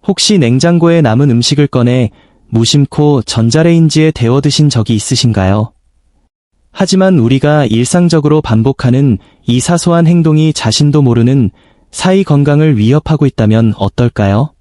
혹시 냉장고에 남은 음식을 꺼내 무심코 전자레인지에 데워 드신 적이 있으신가요? 하지만 우리가 일상적으로 반복하는 이 사소한 행동이 자신도 모르는 사이 건강을 위협하고 있다면 어떨까요?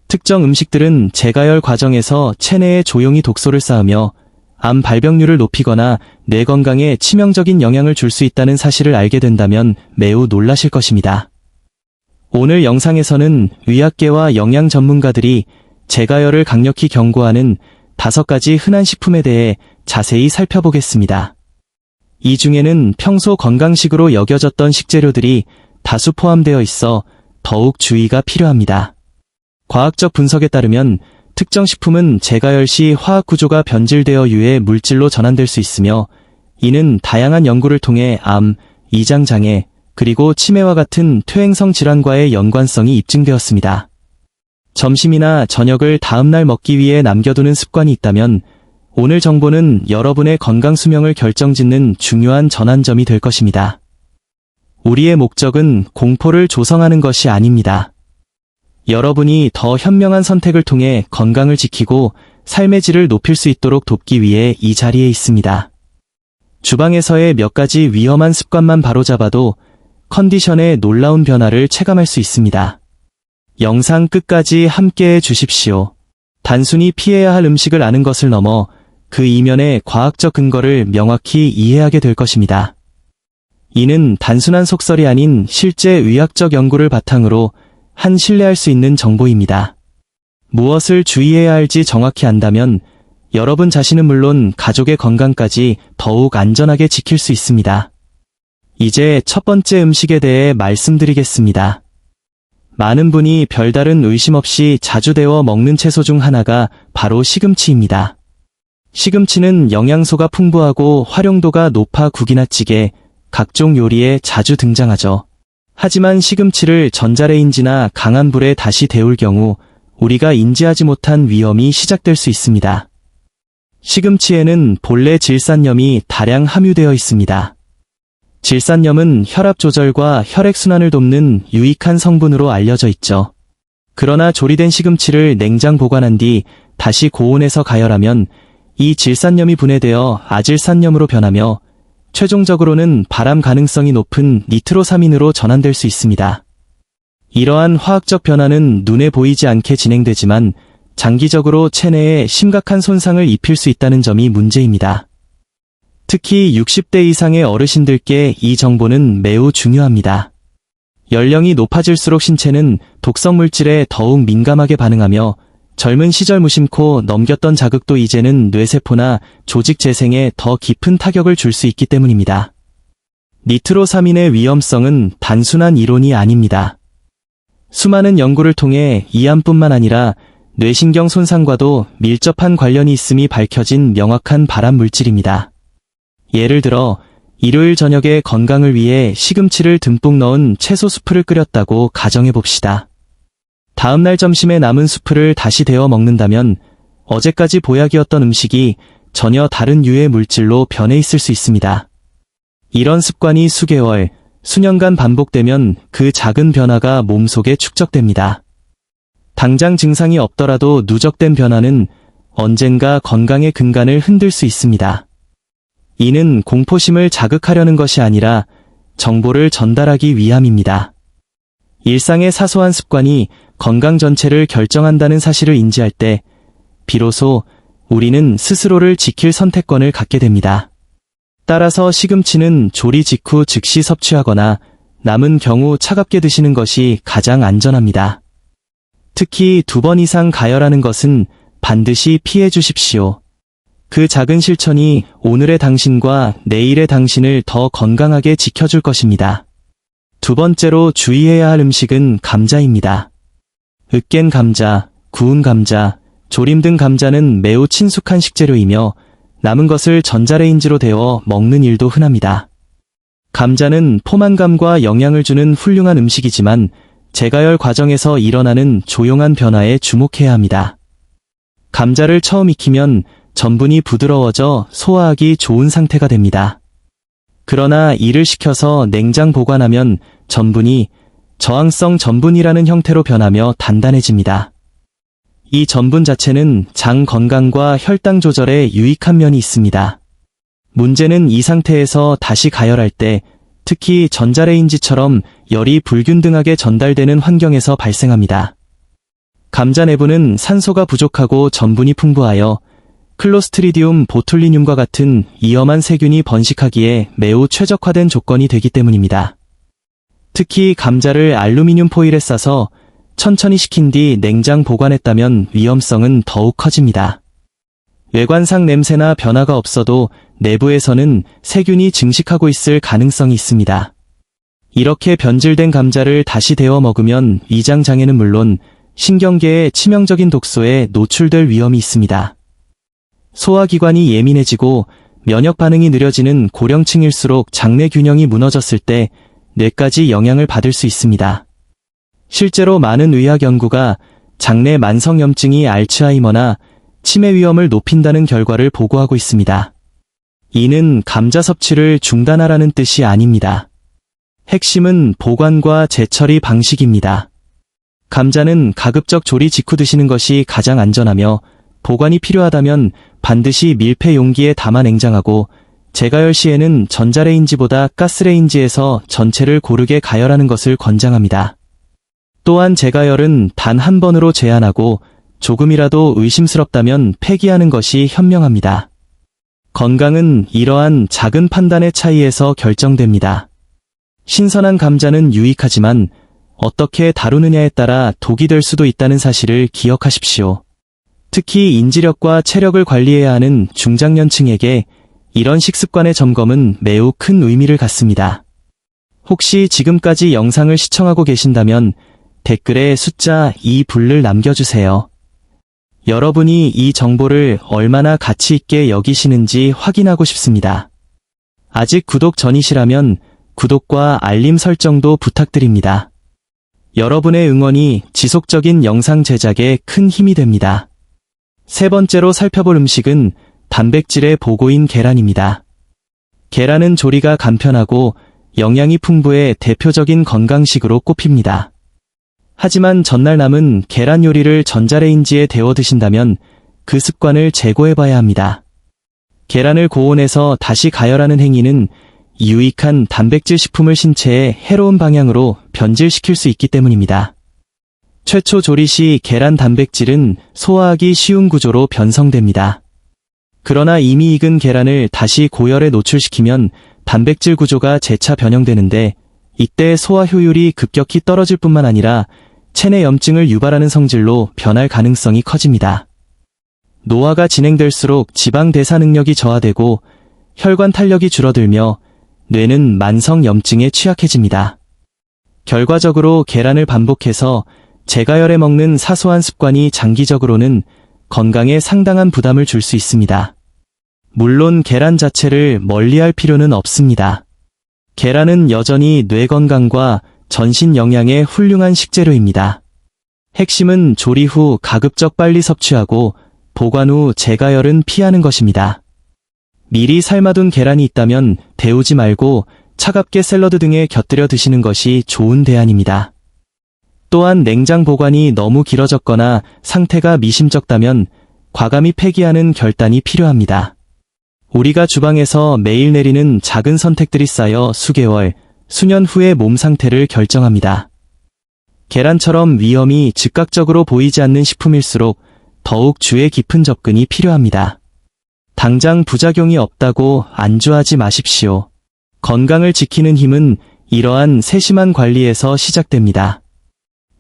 특정 음식들은 재가열 과정에서 체내에 조용히 독소를 쌓으며 암 발병률을 높이거나 뇌 건강에 치명적인 영향을 줄 수 있다는 사실을 알게 된다면 매우 놀라실 것입니다. 오늘 영상에서는 의학계와 영양 전문가들이 재가열을 강력히 경고하는 5가지 흔한 식품에 대해 자세히 살펴보겠습니다. 이 중에는 평소 건강식으로 여겨졌던 식재료들이 다수 포함되어 있어 더욱 주의가 필요합니다. 과학적 분석에 따르면 특정 식품은 재가열 시 화학 구조가 변질되어 유해 물질로 전환될 수 있으며, 이는 다양한 연구를 통해 암, 이장장애, 그리고 치매와 같은 퇴행성 질환과의 연관성이 입증되었습니다. 점심이나 저녁을 다음날 먹기 위해 남겨두는 습관이 있다면 오늘 정보는 여러분의 건강 수명을 결정짓는 중요한 전환점이 될 것입니다. 우리의 목적은 공포를 조성하는 것이 아닙니다. 여러분이 더 현명한 선택을 통해 건강을 지키고 삶의 질을 높일 수 있도록 돕기 위해 이 자리에 있습니다. 주방에서의 몇 가지 위험한 습관만 바로잡아도 컨디션에 놀라운 변화를 체감할 수 있습니다. 영상 끝까지 함께해 주십시오. 단순히 피해야 할 음식을 아는 것을 넘어 그 이면의 과학적 근거를 명확히 이해하게 될 것입니다. 이는 단순한 속설이 아닌 실제 의학적 연구를 바탕으로 한 신뢰할 수 있는 정보입니다. 무엇을 주의해야 할지 정확히 안다면 여러분 자신은 물론 가족의 건강까지 더욱 안전하게 지킬 수 있습니다. 이제 첫 번째 음식에 대해 말씀드리겠습니다. 많은 분이 별다른 의심 없이 자주 데워 먹는 채소 중 하나가 바로 시금치입니다. 시금치는 영양소가 풍부하고 활용도가 높아 국이나 찌개, 각종 요리에 자주 등장하죠. 하지만 시금치를 전자레인지나 강한 불에 다시 데울 경우 우리가 인지하지 못한 위험이 시작될 수 있습니다. 시금치에는 본래 질산염이 다량 함유되어 있습니다. 질산염은 혈압 조절과 혈액순환을 돕는 유익한 성분으로 알려져 있죠. 그러나 조리된 시금치를 냉장 보관한 뒤 다시 고온에서 가열하면 이 질산염이 분해되어 아질산염으로 변하며 최종적으로는 발암 가능성이 높은 니트로사민으로 전환될 수 있습니다. 이러한 화학적 변화는 눈에 보이지 않게 진행되지만 장기적으로 체내에 심각한 손상을 입힐 수 있다는 점이 문제입니다. 특히 60대 이상의 어르신들께 이 정보는 매우 중요합니다. 연령이 높아질수록 신체는 독성 물질에 더욱 민감하게 반응하며 젊은 시절 무심코 넘겼던 자극도 이제는 뇌세포나 조직 재생에 더 깊은 타격을 줄 수 있기 때문입니다. 니트로사민의 위험성은 단순한 이론이 아닙니다. 수많은 연구를 통해 이 암뿐만 아니라 뇌신경 손상과도 밀접한 관련이 있음이 밝혀진 명확한 발암 물질입니다. 예를 들어 일요일 저녁에 건강을 위해 시금치를 듬뿍 넣은 채소 수프를 끓였다고 가정해봅시다. 다음날 점심에 남은 수프를 다시 데워 먹는다면 어제까지 보약이었던 음식이 전혀 다른 유해 물질로 변해 있을 수 있습니다. 이런 습관이 수개월, 수년간 반복되면 그 작은 변화가 몸속에 축적됩니다. 당장 증상이 없더라도 누적된 변화는 언젠가 건강의 근간을 흔들 수 있습니다. 이는 공포심을 자극하려는 것이 아니라 정보를 전달하기 위함입니다. 일상의 사소한 습관이 건강 전체를 결정한다는 사실을 인지할 때 비로소 우리는 스스로를 지킬 선택권을 갖게 됩니다. 따라서 시금치는 조리 직후 즉시 섭취하거나 남은 경우 차갑게 드시는 것이 가장 안전합니다. 특히 2번 이상 가열하는 것은 반드시 피해 주십시오. 그 작은 실천이 오늘의 당신과 내일의 당신을 더 건강하게 지켜줄 것입니다. 두 번째로 주의해야 할 음식은 감자입니다. 으깬 감자, 구운 감자, 조림 등 감자는 매우 친숙한 식재료이며 남은 것을 전자레인지로 데워 먹는 일도 흔합니다. 감자는 포만감과 영양을 주는 훌륭한 음식이지만 재가열 과정에서 일어나는 조용한 변화에 주목해야 합니다. 감자를 처음 익히면 전분이 부드러워져 소화하기 좋은 상태가 됩니다. 그러나 이를 식혀서 냉장 보관하면 전분이 저항성 전분이라는 형태로 변하며 단단해집니다. 이 전분 자체는 장 건강과 혈당 조절에 유익한 면이 있습니다. 문제는 이 상태에서 다시 가열할 때, 특히 전자레인지처럼 열이 불균등하게 전달되는 환경에서 발생합니다. 감자 내부는 산소가 부족하고 전분이 풍부하여 클로스트리디움 보툴리늄과 같은 위험한 세균이 번식하기에 매우 최적화된 조건이 되기 때문입니다. 특히 감자를 알루미늄 포일에 싸서 천천히 식힌 뒤 냉장 보관했다면 위험성은 더욱 커집니다. 외관상 냄새나 변화가 없어도 내부에서는 세균이 증식하고 있을 가능성이 있습니다. 이렇게 변질된 감자를 다시 데워 먹으면 위장 장애는 물론 신경계에 치명적인 독소에 노출될 위험이 있습니다. 소화기관이 예민해지고 면역 반응이 느려지는 고령층일수록 장내 균형이 무너졌을 때 뇌까지 영향을 받을 수 있습니다. 실제로 많은 의학 연구가 장내 만성염증이 알츠하이머나 치매 위험을 높인다는 결과를 보고하고 있습니다. 이는 감자 섭취를 중단하라는 뜻이 아닙니다. 핵심은 보관과 재처리 방식입니다. 감자는 가급적 조리 직후 드시는 것이 가장 안전하며 보관이 필요하다면 반드시 밀폐 용기에 담아 냉장하고 재가열 시에는 전자레인지보다 가스레인지에서 전체를 고르게 가열하는 것을 권장합니다. 또한 재가열은 단 한 번으로 제한하고 조금이라도 의심스럽다면 폐기하는 것이 현명합니다. 건강은 이러한 작은 판단의 차이에서 결정됩니다. 신선한 감자는 유익하지만 어떻게 다루느냐에 따라 독이 될 수도 있다는 사실을 기억하십시오. 특히 인지력과 체력을 관리해야 하는 중장년층에게 이런 식습관의 점검은 매우 큰 의미를 갖습니다. 혹시 지금까지 영상을 시청하고 계신다면 댓글에 숫자 2불을 남겨주세요. 여러분이 이 정보를 얼마나 가치 있게 여기시는지 확인하고 싶습니다. 아직 구독 전이시라면 구독과 알림 설정도 부탁드립니다. 여러분의 응원이 지속적인 영상 제작에 큰 힘이 됩니다. 세 번째로 살펴볼 음식은 단백질의 보고인 계란입니다. 계란은 조리가 간편하고 영양이 풍부해 대표적인 건강식으로 꼽힙니다. 하지만 전날 남은 계란 요리를 전자레인지에 데워 드신다면 그 습관을 재고해봐야 합니다. 계란을 고온에서 다시 가열하는 행위는 유익한 단백질 식품을 신체에 해로운 방향으로 변질시킬 수 있기 때문입니다. 최초 조리 시 계란 단백질은 소화하기 쉬운 구조로 변성됩니다. 그러나 이미 익은 계란을 다시 고열에 노출시키면 단백질 구조가 재차 변형되는데 이때 소화 효율이 급격히 떨어질 뿐만 아니라 체내 염증을 유발하는 성질로 변할 가능성이 커집니다. 노화가 진행될수록 지방 대사 능력이 저하되고 혈관 탄력이 줄어들며 뇌는 만성 염증에 취약해집니다. 결과적으로 계란을 반복해서 재가열해 먹는 사소한 습관이 장기적으로는 건강에 상당한 부담을 줄 수 있습니다. 물론 계란 자체를 멀리할 필요는 없습니다. 계란은 여전히 뇌 건강과 전신 영양에 훌륭한 식재료입니다. 핵심은 조리 후 가급적 빨리 섭취하고 보관 후 재가열은 피하는 것입니다. 미리 삶아둔 계란이 있다면 데우지 말고 차갑게 샐러드 등에 곁들여 드시는 것이 좋은 대안입니다. 또한 냉장 보관이 너무 길어졌거나 상태가 미심쩍다면 과감히 폐기하는 결단이 필요합니다. 우리가 주방에서 매일 내리는 작은 선택들이 쌓여 수개월, 수년 후의 몸 상태를 결정합니다. 계란처럼 위험이 즉각적으로 보이지 않는 식품일수록 더욱 주의 깊은 접근이 필요합니다. 당장 부작용이 없다고 안주하지 마십시오. 건강을 지키는 힘은 이러한 세심한 관리에서 시작됩니다.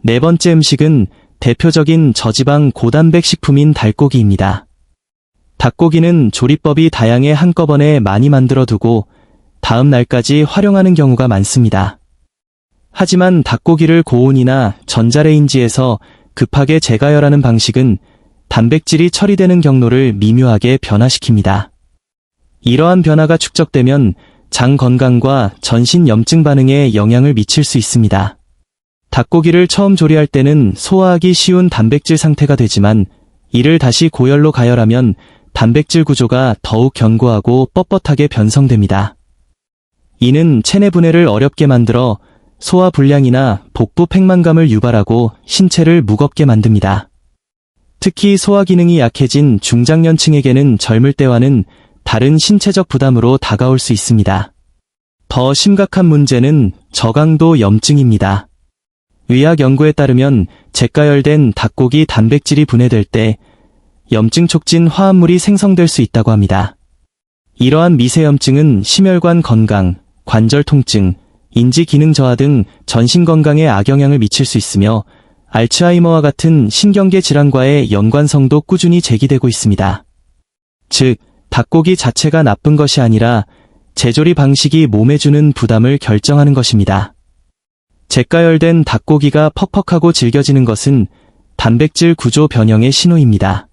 네 번째 음식은 대표적인 저지방 고단백 식품인 닭고기입니다. 닭고기는 조리법이 다양해 한꺼번에 많이 만들어 두고 다음 날까지 활용하는 경우가 많습니다. 하지만 닭고기를 고온이나 전자레인지에서 급하게 재가열하는 방식은 단백질이 처리되는 경로를 미묘하게 변화시킵니다. 이러한 변화가 축적되면 장 건강과 전신 염증 반응에 영향을 미칠 수 있습니다. 닭고기를 처음 조리할 때는 소화하기 쉬운 단백질 상태가 되지만 이를 다시 고열로 가열하면 단백질 구조가 더욱 견고하고 뻣뻣하게 변성됩니다. 이는 체내 분해를 어렵게 만들어 소화 불량이나 복부 팽만감을 유발하고 신체를 무겁게 만듭니다. 특히 소화 기능이 약해진 중장년층에게는 젊을 때와는 다른 신체적 부담으로 다가올 수 있습니다. 더 심각한 문제는 저강도 염증입니다. 의학 연구에 따르면 재가열된 닭고기 단백질이 분해될 때 염증 촉진 화합물이 생성될 수 있다고 합니다. 이러한 미세염증은 심혈관 건강, 관절 통증, 인지 기능 저하 등 전신 건강에 악영향을 미칠 수 있으며 알츠하이머와 같은 신경계 질환과의 연관성도 꾸준히 제기되고 있습니다. 즉, 닭고기 자체가 나쁜 것이 아니라 재조리 방식이 몸에 주는 부담을 결정하는 것입니다. 재가열된 닭고기가 퍽퍽하고 질겨지는 것은 단백질 구조 변형의 신호입니다.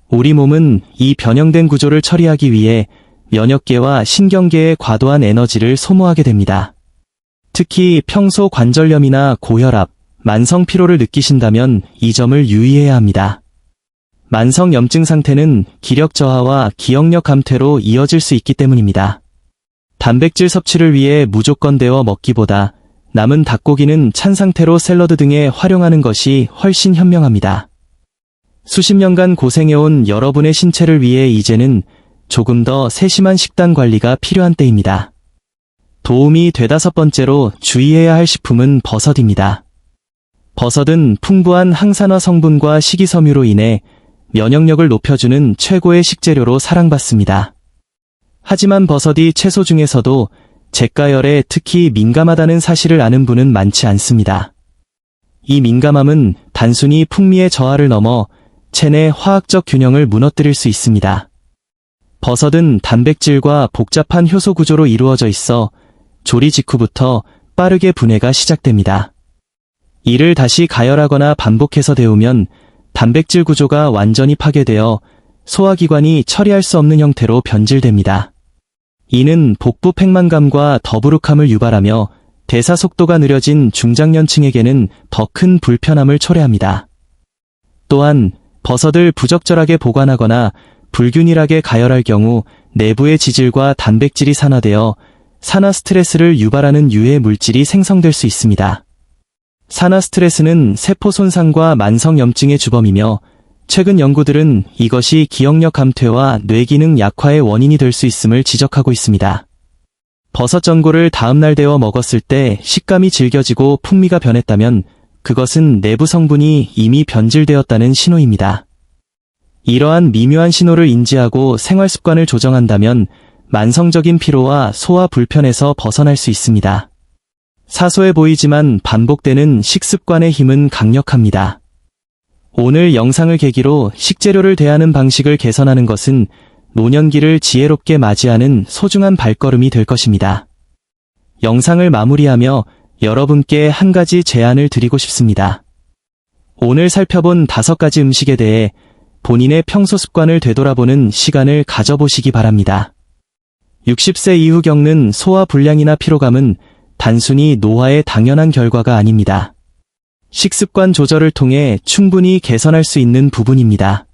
우리 몸은 이 변형된 구조를 처리하기 위해 면역계와 신경계의 과도한 에너지를 소모하게 됩니다. 특히 평소 관절염이나 고혈압, 만성 피로를 느끼신다면 이 점을 유의해야 합니다. 만성 염증 상태는 기력 저하와 기억력 감퇴로 이어질 수 있기 때문입니다. 단백질 섭취를 위해 무조건 데워 먹기보다 남은 닭고기는 찬 상태로 샐러드 등에 활용하는 것이 훨씬 현명합니다. 수십 년간 고생해온 여러분의 신체를 위해 이제는 조금 더 세심한 식단 관리가 필요한 때입니다. 도움이 되다섯 번째로 주의해야 할 식품은 버섯입니다. 버섯은 풍부한 항산화 성분과 식이섬유로 인해 면역력을 높여주는 최고의 식재료로 사랑받습니다. 하지만 버섯이 채소 중에서도 재가열에 특히 민감하다는 사실을 아는 분은 많지 않습니다. 이 민감함은 단순히 풍미의 저하를 넘어 체내 화학적 균형을 무너뜨릴 수 있습니다. 버섯은 단백질과 복잡한 효소 구조로 이루어져 있어 조리 직후부터 빠르게 분해가 시작됩니다. 이를 다시 가열하거나 반복해서 데우면 단백질 구조가 완전히 파괴되어 소화기관이 처리할 수 없는 형태로 변질됩니다. 이는 복부 팽만감과 더부룩함을 유발하며 대사 속도가 느려진 중장년층에게는 더 큰 불편함을 초래합니다. 또한 버섯을 부적절하게 보관하거나 불균일하게 가열할 경우 내부의 지질과 단백질이 산화되어 산화 스트레스를 유발하는 유해 물질이 생성될 수 있습니다. 산화 스트레스는 세포 손상과 만성 염증의 주범이며 최근 연구들은 이것이 기억력 감퇴와 뇌기능 약화의 원인이 될 수 있음을 지적하고 있습니다. 버섯 전골을 다음날 데워 먹었을 때 식감이 질겨지고 풍미가 변했다면 그것은 내부 성분이 이미 변질되었다는 신호입니다. 이러한 미묘한 신호를 인지하고 생활 습관을 조정한다면 만성적인 피로와 소화 불편에서 벗어날 수 있습니다. 사소해 보이지만 반복되는 식습관의 힘은 강력합니다. 오늘 영상을 계기로 식재료를 대하는 방식을 개선하는 것은 노년기를 지혜롭게 맞이하는 소중한 발걸음이 될 것입니다. 영상을 마무리하며 여러분께 한 가지 제안을 드리고 싶습니다. 오늘 살펴본 5가지 음식에 대해 본인의 평소 습관을 되돌아보는 시간을 가져보시기 바랍니다. 60세 이후 겪는 소화 불량이나 피로감은 단순히 노화의 당연한 결과가 아닙니다. 식습관 조절을 통해 충분히 개선할 수 있는 부분입니다.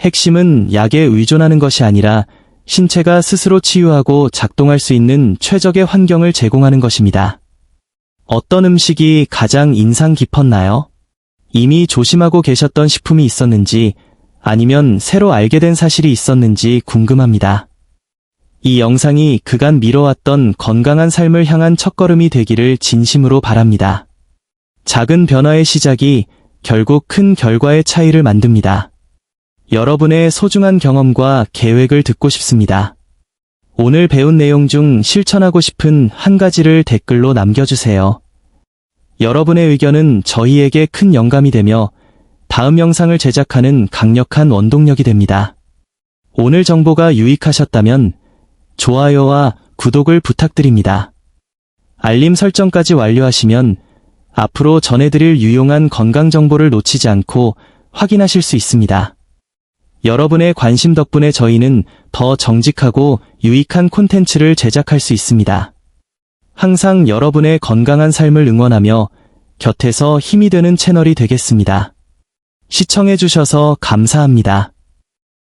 핵심은 약에 의존하는 것이 아니라 신체가 스스로 치유하고 작동할 수 있는 최적의 환경을 제공하는 것입니다. 어떤 음식이 가장 인상 깊었나요? 이미 조심하고 계셨던 식품이 있었는지 아니면 새로 알게 된 사실이 있었는지 궁금합니다. 이 영상이 그간 미뤄왔던 건강한 삶을 향한 첫걸음이 되기를 진심으로 바랍니다. 작은 변화의 시작이 결국 큰 결과의 차이를 만듭니다. 여러분의 소중한 경험과 계획을 듣고 싶습니다. 오늘 배운 내용 중 실천하고 싶은 한 가지를 댓글로 남겨주세요. 여러분의 의견은 저희에게 큰 영감이 되며 다음 영상을 제작하는 강력한 원동력이 됩니다. 오늘 정보가 유익하셨다면 좋아요와 구독을 부탁드립니다. 알림 설정까지 완료하시면 앞으로 전해드릴 유용한 건강 정보를 놓치지 않고 확인하실 수 있습니다. 여러분의 관심 덕분에 저희는 더 정직하고 유익한 콘텐츠를 제작할 수 있습니다. 항상 여러분의 건강한 삶을 응원하며 곁에서 힘이 되는 채널이 되겠습니다. 시청해주셔서 감사합니다.